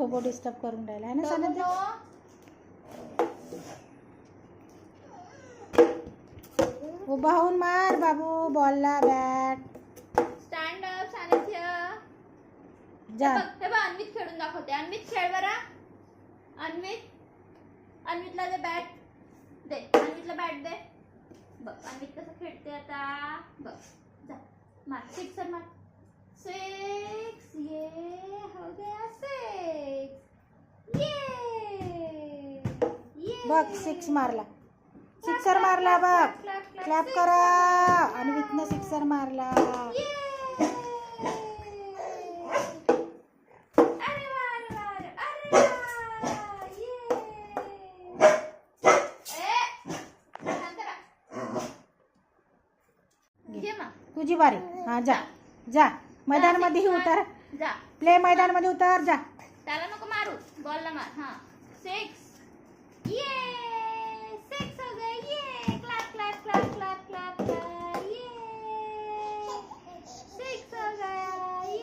टोबो disturb करून राहिला है ना सानंद. उभा होऊन मार बाबू बॉलला बॅट. स्टँड अप सानिध्य. जा हे बघ अन्वित खेळून दाखवते. अन्वित खेळ बरं. अन्वितला दे बॅट दे. अन्वितला बॅट दे. बघ अन्वित कसं खेळते आता. बघ जा मार. सिक्सर मार. 6 ये हो गया 6. ये बघ 6 मारला. सिक्सर मारला बघ. क्लॅप करा. अन्वितनं सिक्सर मारला. तुझी बारी. हा जा जा मैदानामध्ये उतर. जा प्ले मैदानामध्ये उतर. जा त्याला नको मारू. बॉलला मार. हा 6 ये 6 हो गए. ये clap clap clap clap clap clap. ये 6 हो गया. ये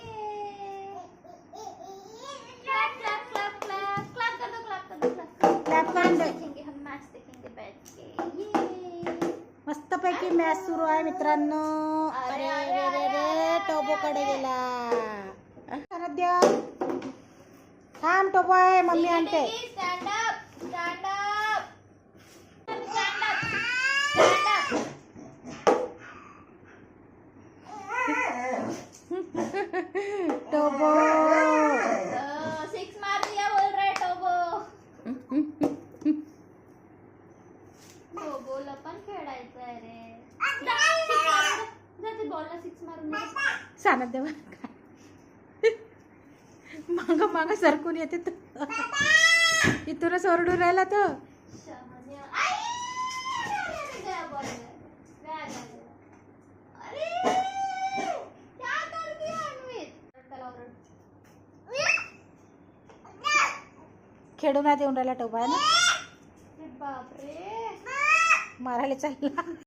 clap clap clap clap clap कर दो. क्लॅप कर दो. क्लॅप करून दे. देखेंगे हम मैच देखेंगे बैठ के. ये मस्तपैकी मॅच सुरू आहे मित्रांनो. अरे रे रे रे टोबोकडे गेला. सानंद्य थांब. टोबो आहे मम्मी आणते. Stand up stand up stand up टोबो 6 मार दिया बोल रहा है टोबो. टोबोला पण खेळायचं आहे रे. जाते बॉलला 6 मारून दे. सानंद्य माग माग सरकून येते तो. इथूनच ओरडून राहिला तो. शहाण्या. अरे गया बॉल. अरे क्या कर दिया अन्वित. त्याला ओरड. खेळून येऊन राहिला टोबा आहे ना. बापरे मारायला चालला.